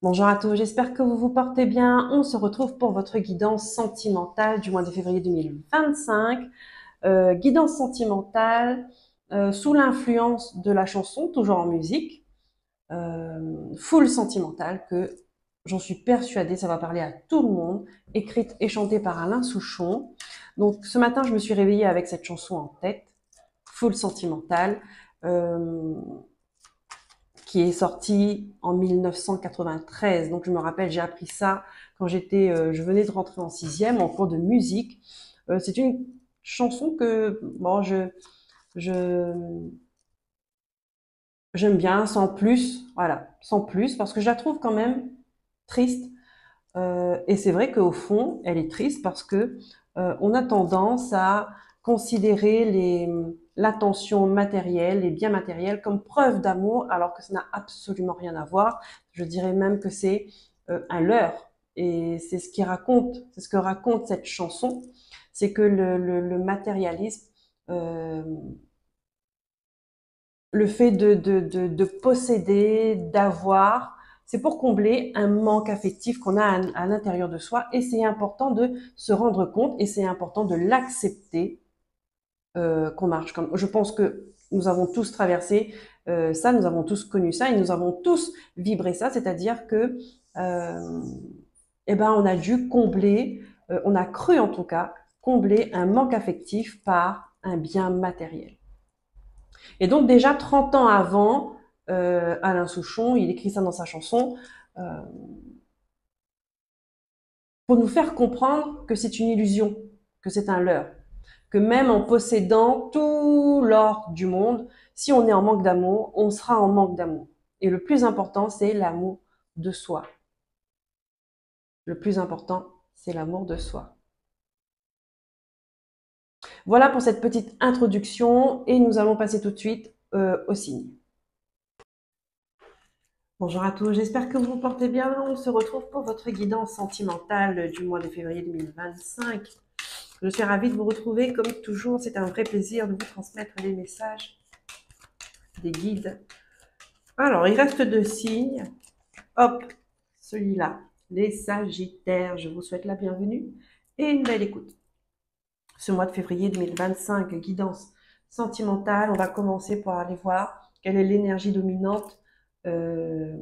Bonjour à tous, j'espère que vous vous portez bien. On se retrouve pour votre guidance sentimentale du mois de février 2025. Guidance sentimentale sous l'influence de la chanson, toujours en musique, full sentimentale, que j'en suis persuadée, ça va parler à tout le monde, écrite et chantée par Alain Souchon. Donc ce matin, je me suis réveillée avec cette chanson en tête, full sentimentale. Euh, qui est sorti en 1993. Donc je me rappelle, j'ai appris ça quand je venais de rentrer en sixième en cours de musique. C'est une chanson que je j'aime bien, sans plus, voilà, sans plus, parce que je la trouve quand même triste. Et c'est vrai qu'au fond, elle est triste parce que on a tendance à considérer l'attention matérielle, les biens matériels comme preuve d'amour, alors que ça n'a absolument rien à voir. Je dirais même que c'est un leurre. Et c'est ce que raconte cette chanson, c'est que le matérialisme, euh, le fait de posséder, d'avoir, c'est pour combler un manque affectif qu'on a à l'intérieur de soi et c'est important de se rendre compte et c'est important de l'accepter qu'on marche comme. Je pense que nous avons tous traversé ça, nous avons tous connu ça et nous avons tous vibré ça, c'est-à-dire que euh, eh ben on a dû combler, on a cru en tout cas combler un manque affectif par un bien matériel. Et donc déjà 30 ans avant, Alain Souchon, il écrit ça dans sa chanson, euh, pour nous faire comprendre que c'est une illusion, que c'est un leurre, que même en possédant tout l'or du monde, si on est en manque d'amour, on sera en manque d'amour. Et le plus important, c'est l'amour de soi. Le plus important, c'est l'amour de soi. Voilà pour cette petite introduction et nous allons passer tout de suite au signe. Bonjour à tous, j'espère que vous vous portez bien. On se retrouve pour votre guidance sentimentale du mois de février 2025. Je suis ravie de vous retrouver comme toujours. C'est un vrai plaisir de vous transmettre des messages, des guides. Alors, il reste deux signes. Hop, celui-là, les Sagittaires. Je vous souhaite la bienvenue et une belle écoute. Ce mois de février 2025, guidance sentimentale. On va commencer par aller voir quelle est l'énergie dominante euh,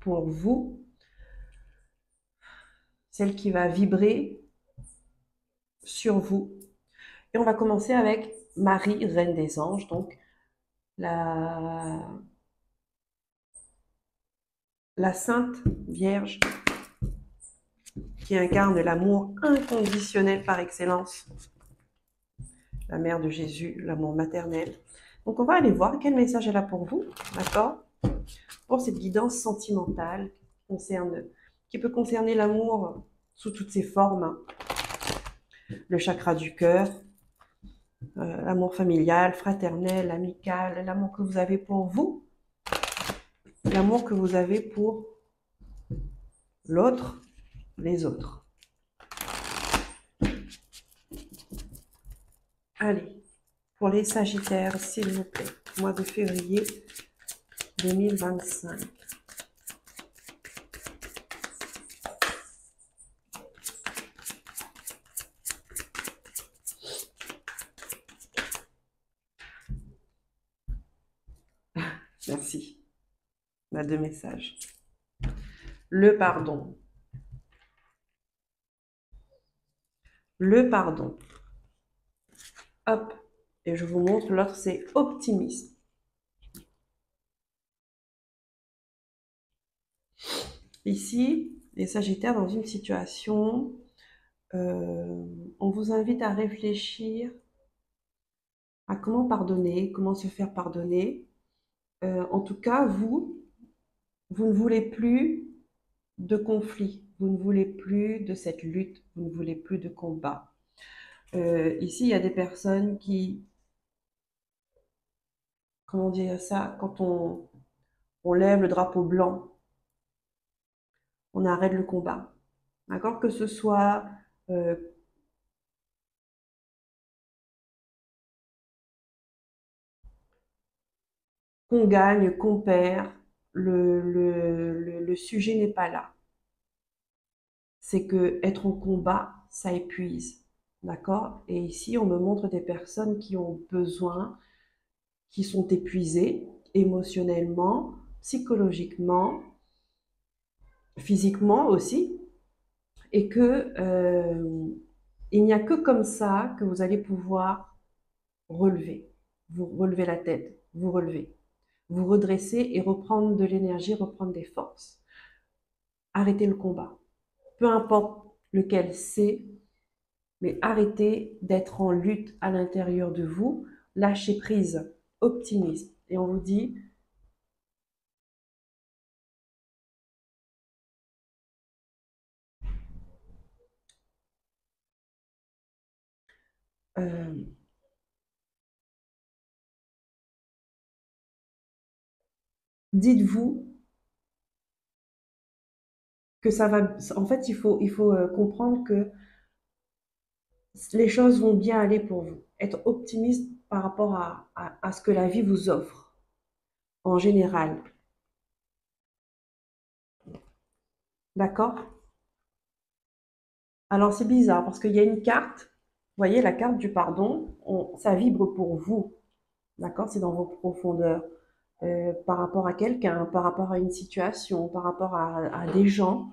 pour vous, celle qui va vibrer sur vous. Et on va commencer avec Marie, reine des anges, donc la, la Sainte Vierge qui incarne l'amour inconditionnel par excellence, la mère de Jésus, l'amour maternel. Donc on va aller voir quel message elle a pour vous, d'accord? Pour cette guidance sentimentale qui peut concerner l'amour sous toutes ses formes, le chakra du cœur, l'amour familial, fraternel, amical, l'amour que vous avez pour vous, l'amour que vous avez pour l'autre, les autres. Allez, pour les Sagittaires, s'il vous plaît, mois de février 2025. Merci. On a deux messages. Le pardon. Le pardon. Hop. Et je vous montre, l'autre, c'est optimisme. Ici, les Sagittaires, dans une situation, on vous invite à réfléchir à comment pardonner, comment se faire pardonner. En tout cas, vous ne voulez plus de conflit, vous ne voulez plus de cette lutte, vous ne voulez plus de combat. Ici, il y a des personnes qui, comment dire ça, quand on lève le drapeau blanc, on arrête le combat. D'accord? Que ce soit euh, qu'on gagne, qu'on perd, le sujet n'est pas là. C'est que être en combat, ça épuise. D'accord? Et ici, on me montre des personnes qui ont besoin, qui sont épuisées émotionnellement, psychologiquement, physiquement aussi, et que il n'y a que comme ça que vous allez pouvoir relever. Vous relevez la tête, vous relevez, vous redressez et reprendre de l'énergie, reprendre des forces. Arrêtez le combat. Peu importe lequel c'est, mais arrêtez d'être en lutte à l'intérieur de vous. Lâchez prise, optimisme. Et on vous dit, euh, dites-vous que ça va. En fait, il faut comprendre que les choses vont bien aller pour vous. Être optimiste par rapport à ce que la vie vous offre en général. D'accord? Alors c'est bizarre parce qu'il y a une carte, vous voyez la carte du pardon, ça vibre pour vous. D'accord? C'est dans vos profondeurs. Par rapport à quelqu'un, par rapport à une situation, par rapport à des gens.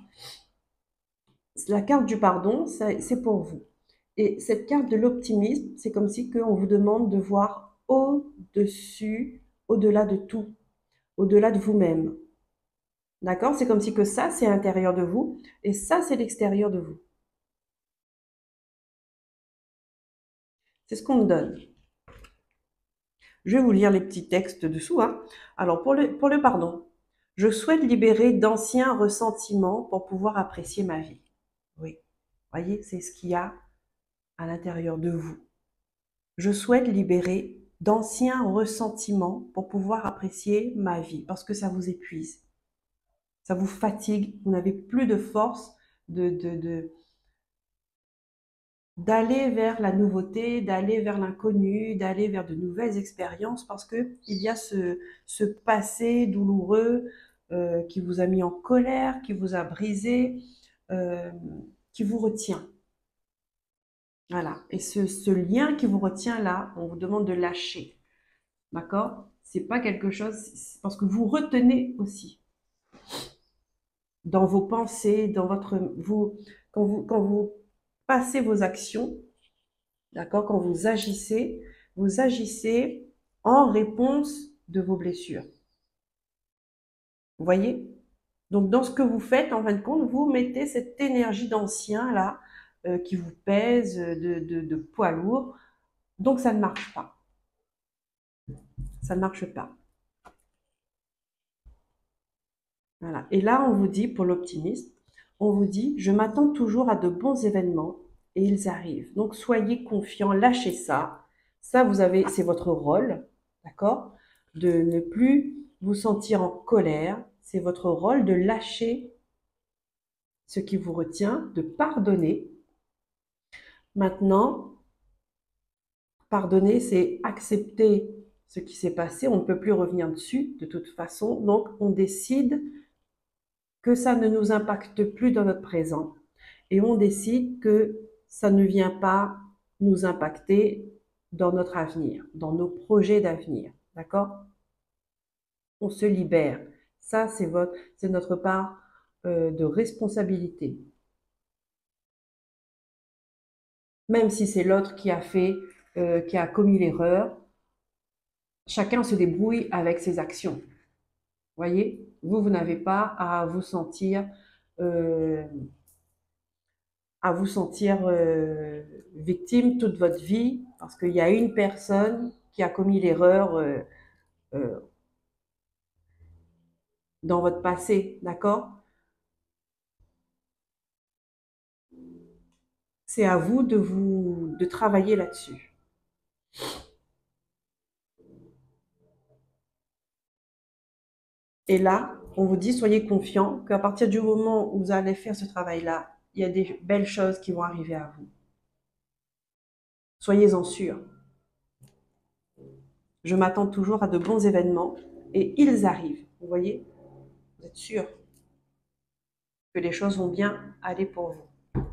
La carte du pardon, c'est pour vous. Et cette carte de l'optimisme, c'est comme si on vous demande de voir au-dessus, au-delà de tout, au-delà de vous-même. D'accord? C'est comme si que ça, c'est l'intérieur de vous et ça, c'est l'extérieur de vous. C'est ce qu'on me donne. Je vais vous lire les petits textes dessous, hein. Alors, pour le pardon, je souhaite libérer d'anciens ressentiments pour pouvoir apprécier ma vie. Oui, voyez, c'est ce qu'il y a à l'intérieur de vous. Je souhaite libérer d'anciens ressentiments pour pouvoir apprécier ma vie, parce que ça vous épuise, ça vous fatigue, vous n'avez plus de force d'aller vers la nouveauté, d'aller vers l'inconnu, d'aller vers de nouvelles expériences, parce que il y a ce passé douloureux qui vous a mis en colère, qui vous a brisé, euh, qui vous retient. Voilà. Et ce lien qui vous retient là, on vous demande de lâcher. D'accord? C'est pas quelque chose, parce que vous retenez aussi dans vos pensées, dans quand vous passez vos actions, d'accord? Quand vous agissez en réponse de vos blessures. Vous voyez? Donc, dans ce que vous faites, en fin de compte, vous mettez cette énergie d'ancien là, qui vous pèse, de poids lourd. Donc, ça ne marche pas. Ça ne marche pas. Voilà. Et là, on vous dit, pour l'optimiste, on vous dit, je m'attends toujours à de bons événements et ils arrivent. Donc, soyez confiants, lâchez ça. Ça, c'est votre rôle, d'accord? De ne plus vous sentir en colère. C'est votre rôle de lâcher ce qui vous retient, de pardonner. Maintenant, pardonner, c'est accepter ce qui s'est passé. On ne peut plus revenir dessus, de toute façon. Donc, on décide que ça ne nous impacte plus dans notre présent et on décide que ça ne vient pas nous impacter dans notre avenir, dans nos projets d'avenir. D'accord? On se libère. Ça, c'est notre part de responsabilité. Même si c'est l'autre qui a commis l'erreur, chacun se débrouille avec ses actions. Voyez? Vous n'avez pas euh, à vous sentir victime toute votre vie parce qu'il y a une personne qui a commis l'erreur euh, dans votre passé, d'accord? C'est à vous de travailler là-dessus. Et là, on vous dit, soyez confiants qu'à partir du moment où vous allez faire ce travail-là, il y a des belles choses qui vont arriver à vous. Soyez-en sûrs. Je m'attends toujours à de bons événements et ils arrivent. Vous voyez? Vous êtes sûrs. que les choses vont bien aller pour vous.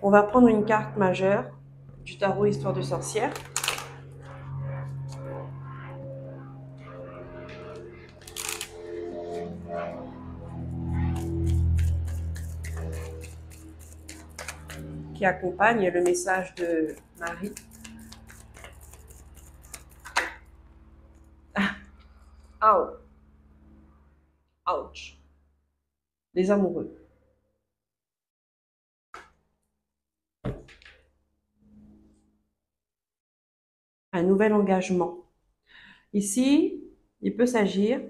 On va prendre une carte majeure du tarot Histoire de sorcière. Qui accompagne le message de Marie. Ah, ouch. Les amoureux. Un nouvel engagement. Ici, il peut s'agir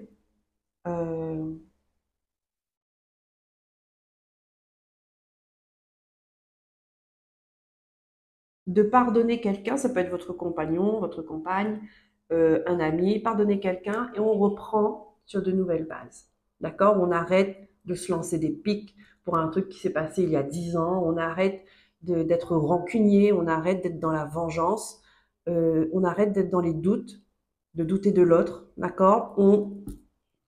de pardonner quelqu'un, ça peut être votre compagnon, votre compagne, un ami, pardonner quelqu'un et on reprend sur de nouvelles bases. D'accord? On arrête de se lancer des pics pour un truc qui s'est passé il y a 10 ans, on arrête d'être rancunier, on arrête d'être dans la vengeance, on arrête d'être dans les doutes, de douter de l'autre, d'accord? On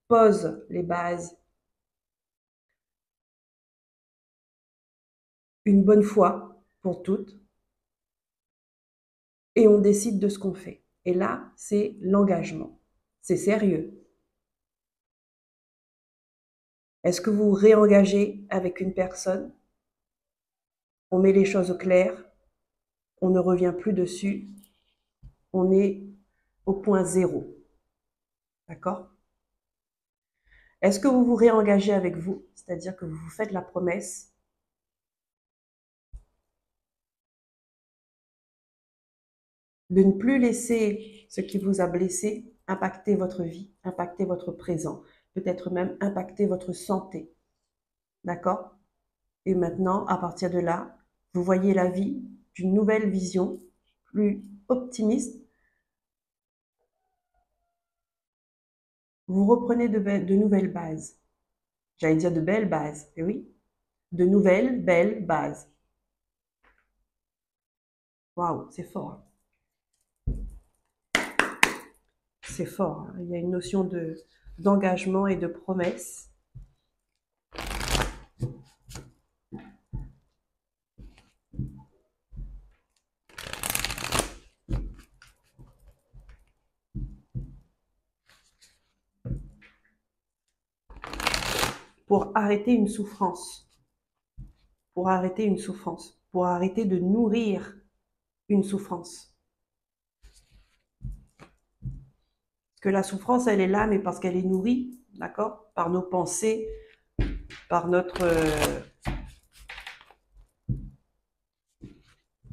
pose les bases une bonne fois pour toutes et on décide de ce qu'on fait. Et là, c'est l'engagement. C'est sérieux. Est-ce que vous vous réengagez avec une personne? On met les choses au clair, on ne revient plus dessus, on est au point zéro. D'accord? Est-ce que vous vous réengagez avec vous? C'est-à-dire que vous vous faites la promesse de ne plus laisser ce qui vous a blessé impacter votre vie, impacter votre présent, peut-être même impacter votre santé. D'accord? Et maintenant, à partir de là, vous voyez la vie d'une nouvelle vision, plus optimiste. Vous reprenez de nouvelles bases. J'allais dire de belles bases, et oui, de nouvelles belles bases. Waouh, c'est fort. C'est fort. Il y a une notion d'engagement et de promesse. Pour arrêter une souffrance. Pour arrêter une souffrance. Pour arrêter de nourrir une souffrance. Parce que la souffrance, elle est là, mais parce qu'elle est nourrie, d'accord? Par nos pensées, par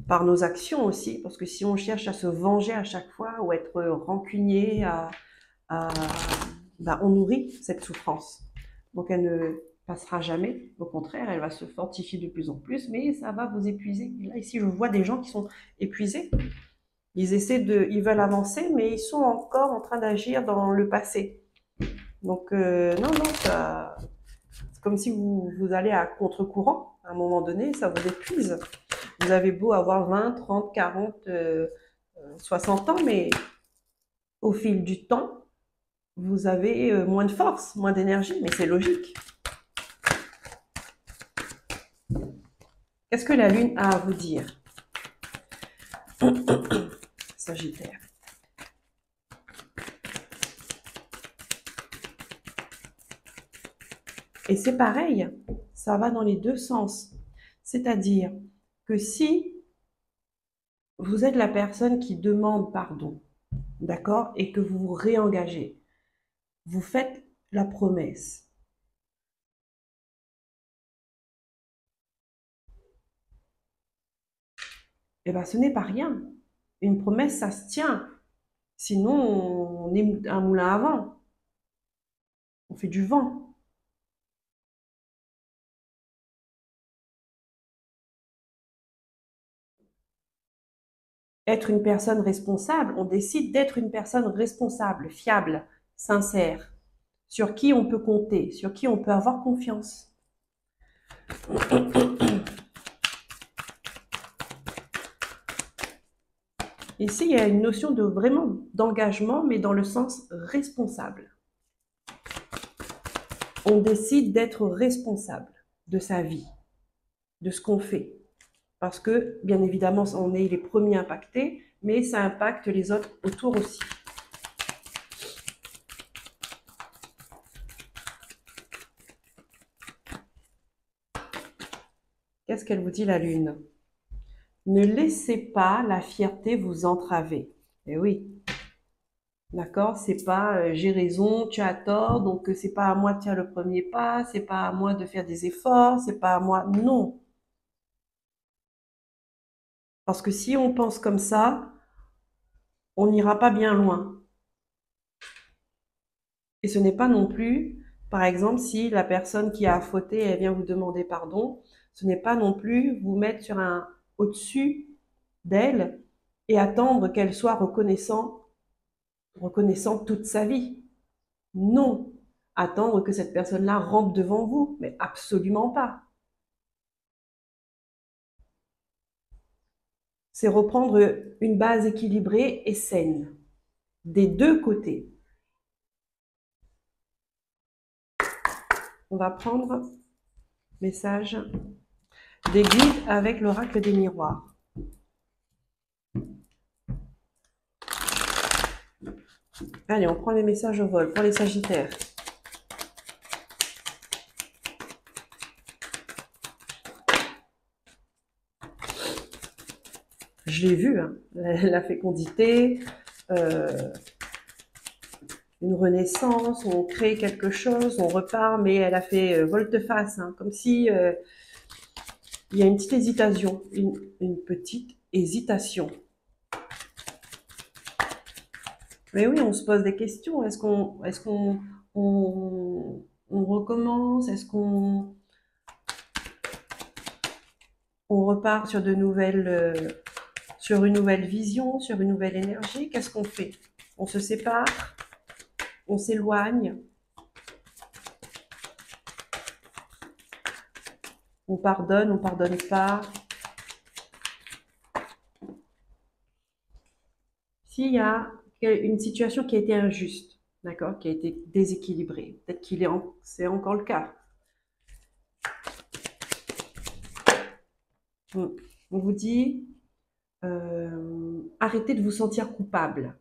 par nos actions aussi. Parce que si on cherche à se venger à chaque fois ou être rancunier, ben, on nourrit cette souffrance. Donc elle ne passera jamais. Au contraire, elle va se fortifier de plus en plus, mais ça va vous épuiser. Et là, ici, je vois des gens qui sont épuisés. Ils veulent avancer, mais ils sont encore en train d'agir dans le passé. Donc, non, c'est comme si vous allez à contre-courant. À un moment donné, ça vous épuise. Vous avez beau avoir 20, 30, 40, 60 ans, mais au fil du temps, vous avez moins de force, moins d'énergie, mais c'est logique. Qu'est-ce que la Lune a à vous dire? Sagittaire. Et c'est pareil, ça va dans les deux sens. C'est-à-dire que si vous êtes la personne qui demande pardon, d'accord, et que vous vous réengagez, vous faites la promesse. Eh bien, ce n'est pas rien. Une promesse, ça se tient. Sinon, on est un moulin à vent. On fait du vent. Être une personne responsable, on décide d'être une personne responsable, fiable, sincère, sur qui on peut compter, sur qui on peut avoir confiance. Ici, il y a une notion de vraiment d'engagement, mais dans le sens responsable. on décide d'être responsable de sa vie, de ce qu'on fait. Parce que, bien évidemment, on est les premiers impactés, mais ça impacte les autres autour aussi. Qu'est-ce qu'elle vous dit, la Lune? Ne laissez pas la fierté vous entraver. Eh oui, d'accord, c'est pas j'ai raison, tu as tort, donc c'est pas à moi de faire le premier pas, c'est pas à moi de faire des efforts, c'est pas à moi. Non, parce que si on pense comme ça, on n'ira pas bien loin. Et ce n'est pas non plus, par exemple, si la personne qui a fauté, elle vient vous demander pardon, ce n'est pas non plus vous mettre sur un au-dessus d'elle et attendre qu'elle soit reconnaissante toute sa vie. Non. Attendre que cette personne-là rampe devant vous, mais absolument pas. C'est reprendre une base équilibrée et saine, des deux côtés. On va prendre message des guides avec l'oracle des miroirs. Allez, on prend les messages au vol pour les Sagittaires. Je l'ai vu, hein, la fécondité, euh, une renaissance, on crée quelque chose, on repart, mais elle a fait volte-face, hein, comme si il y a une petite hésitation, une petite hésitation. Mais oui, on se pose des questions. On recommence? Est-ce qu'on on repart sur sur une nouvelle vision, sur une nouvelle énergie? Qu'est-ce qu'on fait? On se sépare? On s'éloigne? On pardonne pas? S'il y a une situation qui a été injuste, d'accord, qui a été déséquilibrée, peut-être c'est encore le cas. On vous dit, arrêtez de vous sentir coupable.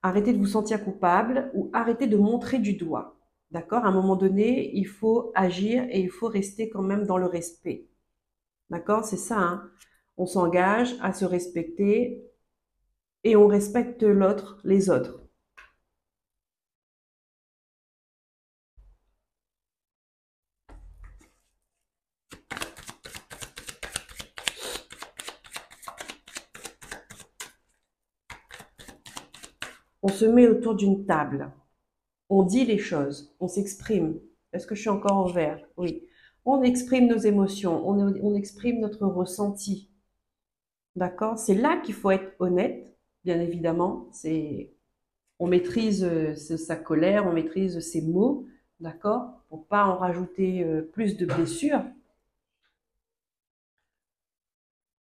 Arrêtez de vous sentir coupable ou arrêtez de montrer du doigt. D'accord? À un moment donné, il faut agir et il faut rester quand même dans le respect. D'accord? C'est ça, hein? On s'engage à se respecter et on respecte l'autre, les autres. On se met autour d'une table. On dit les choses. On s'exprime. Est-ce que je suis encore au vert? Oui. On exprime nos émotions. On exprime notre ressenti. D'accord? C'est là qu'il faut être honnête, bien évidemment. On maîtrise sa colère, on maîtrise ses mots, d'accord? Pour pas en rajouter plus de blessures.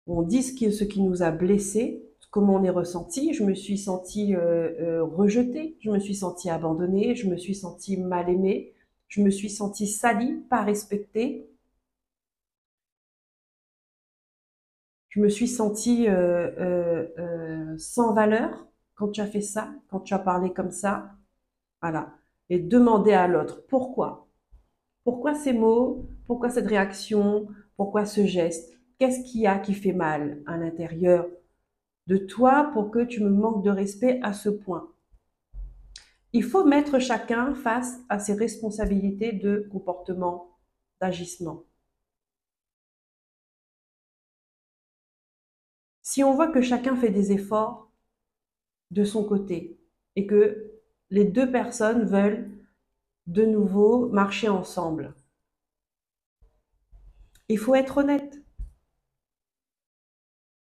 On dit ce qui nous a blessés, comment on est ressenti. Je me suis sentie rejetée, je me suis sentie abandonnée, je me suis sentie mal aimée, je me suis sentie salie, pas respectée. Je me suis sentie sans valeur quand tu as fait ça, quand tu as parlé comme ça. Voilà. Et demander à l'autre pourquoi. Pourquoi ces mots? Pourquoi cette réaction? Pourquoi ce geste? Qu'est-ce qu'il y a qui fait mal à l'intérieur de toi pour que tu me manques de respect à ce point? Il faut mettre chacun face à ses responsabilités de comportement, d'agissement. Si on voit que chacun fait des efforts de son côté et que les deux personnes veulent de nouveau marcher ensemble, il faut être honnête.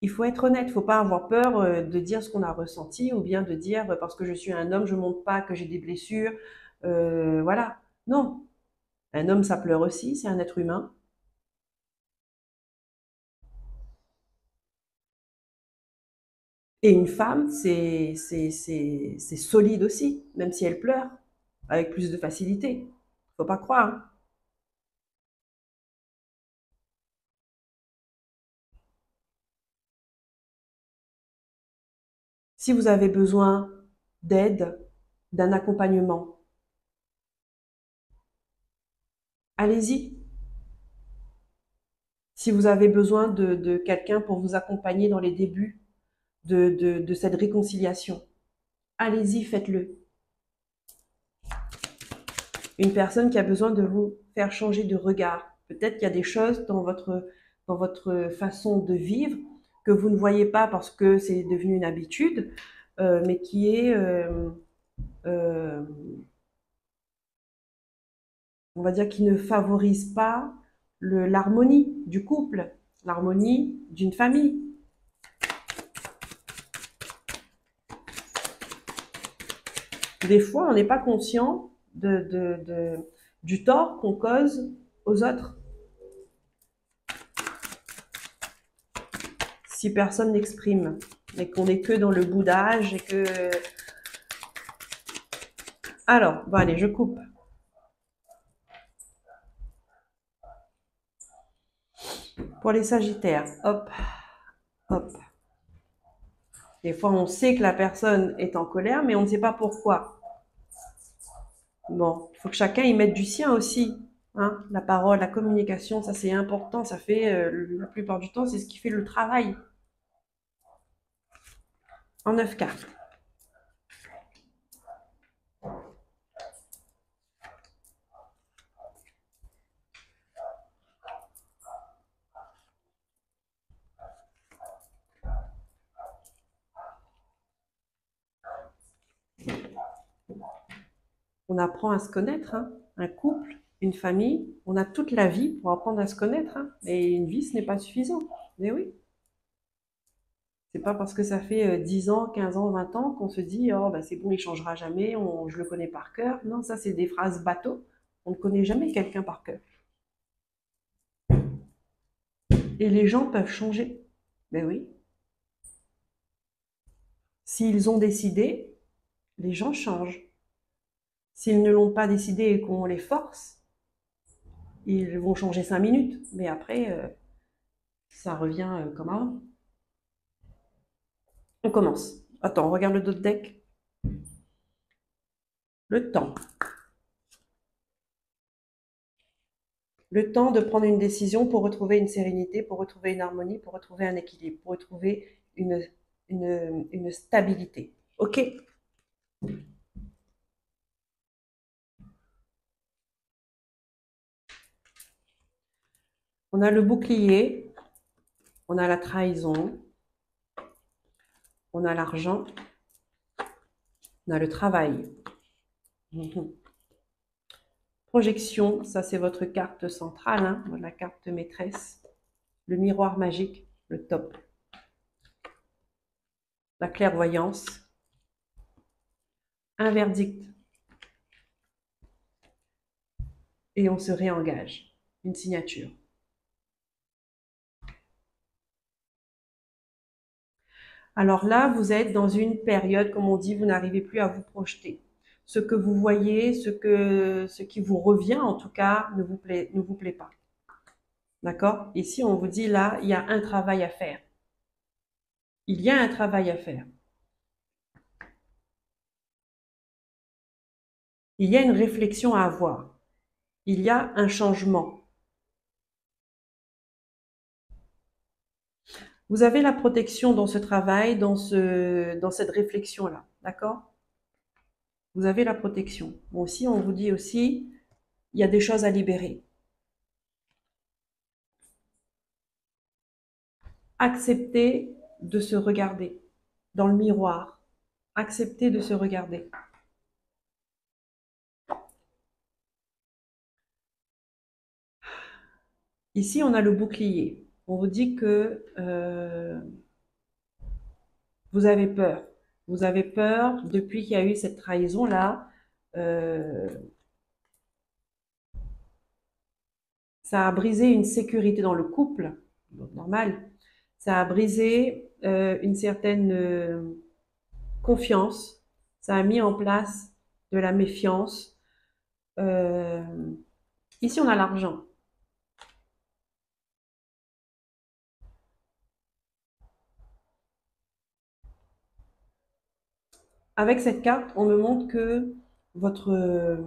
Il faut être honnête, il ne faut pas avoir peur de dire ce qu'on a ressenti ou bien de dire parce que je suis un homme, je ne montre pas que j'ai des blessures. Voilà. Non. Un homme, ça pleure aussi, c'est un être humain. Et une femme, c'est solide aussi, même si elle pleure, avec plus de facilité. Faut pas croire, hein. Si vous avez besoin d'aide, d'un accompagnement, allez-y. Si vous avez besoin de quelqu'un pour vous accompagner dans les débuts de cette réconciliation, allez-y, faites-le. Une personne qui a besoin de vous faire changer de regard. Peut-être qu'il y a des choses dans votre façon de vivre que vous ne voyez pas parce que c'est devenu une habitude, mais qui est, euh, on va dire, qui ne favorise pas l'harmonie du couple, l'harmonie d'une famille. Des fois, on n'est pas conscient du tort qu'on cause aux autres. Si personne n'exprime, et qu'on n'est que dans le boudage et que... Alors, bon allez, je coupe. Pour les Sagittaires, hop, hop. Des fois, on sait que la personne est en colère, mais on ne sait pas pourquoi. Bon, il faut que chacun y mette du sien aussi. Hein. La parole, la communication, ça c'est important. Ça fait, la plupart du temps, c'est ce qui fait le travail. En 9 cartes. On apprend à se connaître, hein. Un couple, une famille, on a toute la vie pour apprendre à se connaître. Hein. Et une vie, ce n'est pas suffisant. Mais oui. C'est pas parce que ça fait 10 ans, 15 ans, 20 ans qu'on se dit oh bah c'est bon, il changera jamais, je le connais par cœur. Non, ça c'est des phrases bateau. On ne connaît jamais quelqu'un par cœur. Et les gens peuvent changer. Ben oui. S'ils ont décidé, les gens changent. S'ils ne l'ont pas décidé et qu'on les force, ils vont changer 5 minutes. Mais après, ça revient comme avant. On commence. Attends, on regarde le dos de deck. Le temps. Le temps de prendre une décision pour retrouver une sérénité, pour retrouver une harmonie, pour retrouver un équilibre, pour retrouver une stabilité. OK? On a le bouclier, on a la trahison, on a l'argent, on a le travail. Projection, ça c'est votre carte centrale, hein, la carte maîtresse. Le miroir magique, le top. La clairvoyance. Un verdict. Et on se réengage. Une signature. Alors là, vous êtes dans une période, comme on dit, vous n'arrivez plus à vous projeter. Ce que vous voyez, ce qui vous revient, en tout cas, ne vous plaît pas. D'accord? Ici, on vous dit là, il y a un travail à faire. Il y a un travail à faire. Il y a une réflexion à avoir. Il y a un changement. Vous avez la protection dans ce travail, dans cette réflexion-là. D'accord? Vous avez la protection. Bon, aussi, on vous dit aussi, il y a des choses à libérer. Acceptez de se regarder dans le miroir. Acceptez de se regarder. Ici, on a le bouclier. On vous dit que vous avez peur. Vous avez peur depuis qu'il y a eu cette trahison-là. Euh, ça a brisé une sécurité dans le couple, normal. Ça a brisé une certaine confiance. Ça a mis en place de la méfiance. Euh, ici, on a l'argent. Avec cette carte, on me montre que votre,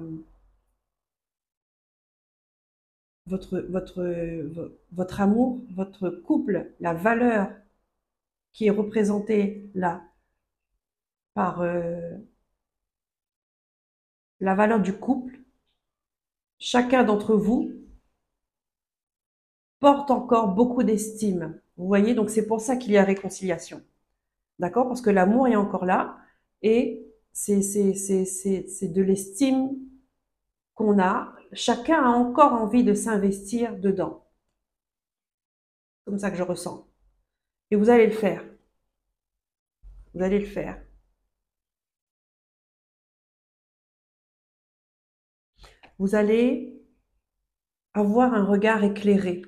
votre amour, votre couple, la valeur qui est représentée là par la valeur du couple, chacun d'entre vous porte encore beaucoup d'estime. Vous voyez, donc c'est pour ça qu'il y a réconciliation. D'accord? Parce que l'amour est encore là et c'est de l'estime qu'on a. Chacun a encore envie de s'investir dedans. Comme ça que je ressens. Et vous allez le faire. Vous allez le faire. Vous allez avoir un regard éclairé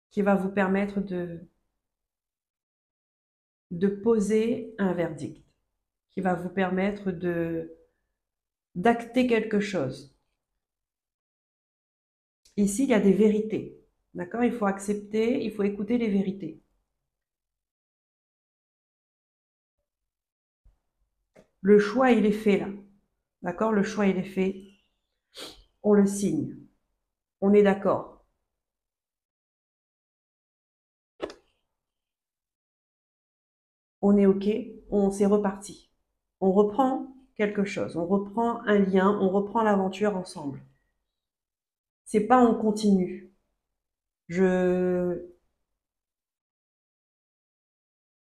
qui va vous permettre de poser un verdict, qui va vous permettre d'acter quelque chose. Ici, il y a des vérités. D'accord? Il faut accepter, il faut écouter les vérités. Le choix, il est fait là. D'accord? Le choix, il est fait. On le signe. On est d'accord. On est OK. On s'est reparti. On reprend quelque chose. On reprend un lien. On reprend l'aventure ensemble. C'est pas on continue.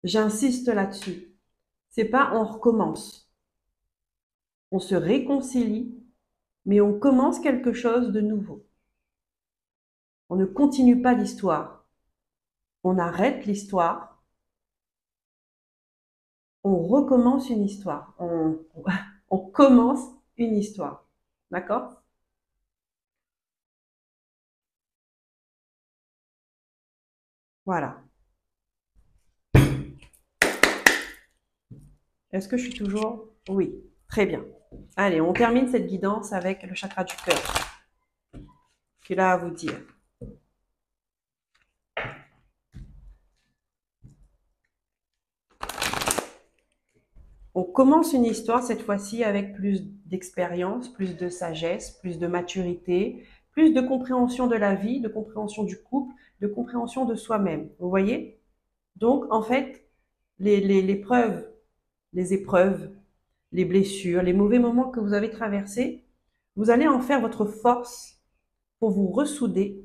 J'insiste là-dessus. C'est pas on recommence. On se réconcilie, mais on commence quelque chose de nouveau. On ne continue pas l'histoire. On arrête l'histoire. On recommence une histoire. On commence une histoire. D'accord? Voilà. Est-ce que je suis toujours... Oui, très bien. Allez, on termine cette guidance avec le chakra du cœur, qui est là à vous dire. On commence une histoire cette fois-ci avec plus d'expérience, plus de sagesse, plus de maturité, plus de compréhension de la vie, de compréhension du couple, de compréhension de soi-même. Vous voyez? Donc, en fait, les épreuves, les blessures, les mauvais moments que vous avez traversés, vous allez en faire votre force pour vous ressouder,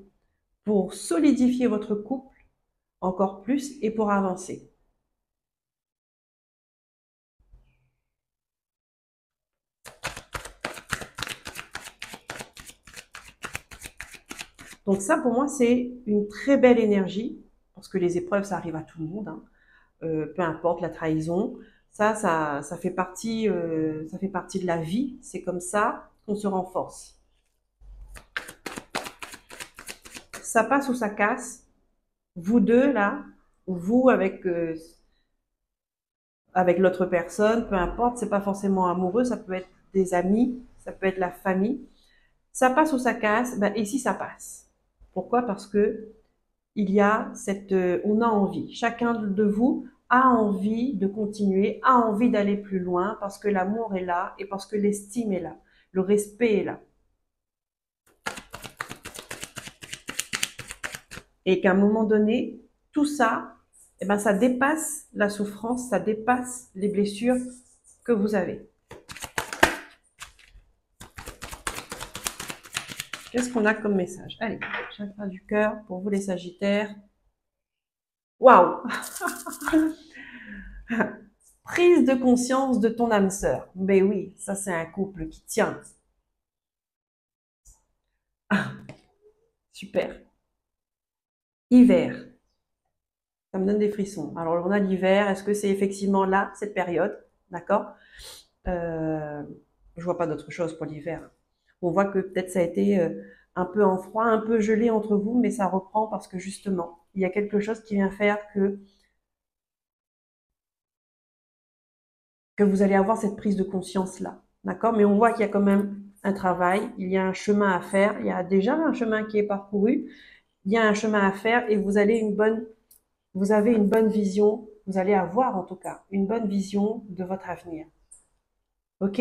pour solidifier votre couple encore plus et pour avancer. Donc ça, pour moi, c'est une très belle énergie, parce que les épreuves, ça arrive à tout le monde, hein. Peu importe la trahison, ça fait ça fait partie de la vie. C'est comme ça qu'on se renforce. Ça passe ou ça casse. Vous deux là, ou vous avec l'autre personne, peu importe. C'est pas forcément amoureux, ça peut être des amis, ça peut être la famille. Ça passe ou ça casse. Ben ici ça passe. Pourquoi? Parce que il y a on a envie. Chacun de vous a envie de continuer, a envie d'aller plus loin parce que l'amour est là et parce que l'estime est là, le respect est là. Et qu'à un moment donné, tout ça, eh ben, ça dépasse la souffrance, ça dépasse les blessures que vous avez. Qu'est-ce qu'on a comme message? Allez, chakra du cœur pour vous les Sagittaires. Waouh! Prise de conscience de ton âme sœur. Ben oui, ça c'est un couple qui tient. Ah, super. Hiver. Ça me donne des frissons. Alors on a l'hiver. Est-ce que c'est effectivement là, cette période? D'accord. Je vois pas d'autre chose pour l'hiver. On voit que peut-être ça a été un peu en froid, un peu gelé entre vous, mais ça reprend parce que justement, il y a quelque chose qui vient faire que vous allez avoir cette prise de conscience là. D'accord? Mais on voit qu'il y a quand même un travail, il y a un chemin à faire, il y a déjà un chemin qui est parcouru, il y a un chemin à faire et vous avez une bonne vision, vous allez avoir en tout cas une bonne vision de votre avenir. OK?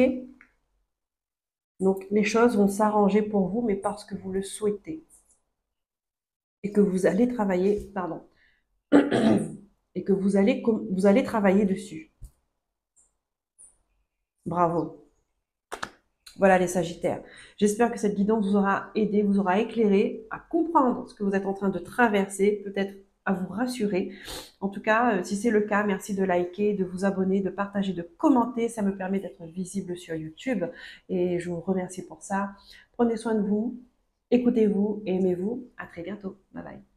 Donc les choses vont s'arranger pour vous, mais parce que vous le souhaitez et que vous allez travailler, pardon, et que vous allez travailler dessus. Bravo. Voilà les Sagittaires. J'espère que cette guidance vous aura aidé, vous aura éclairé à comprendre ce que vous êtes en train de traverser, peut-être à vous rassurer. En tout cas, si c'est le cas, merci de liker, de vous abonner, de partager, de commenter. Ça me permet d'être visible sur YouTube et je vous remercie pour ça. Prenez soin de vous, écoutez-vous et aimez-vous. À très bientôt. Bye bye.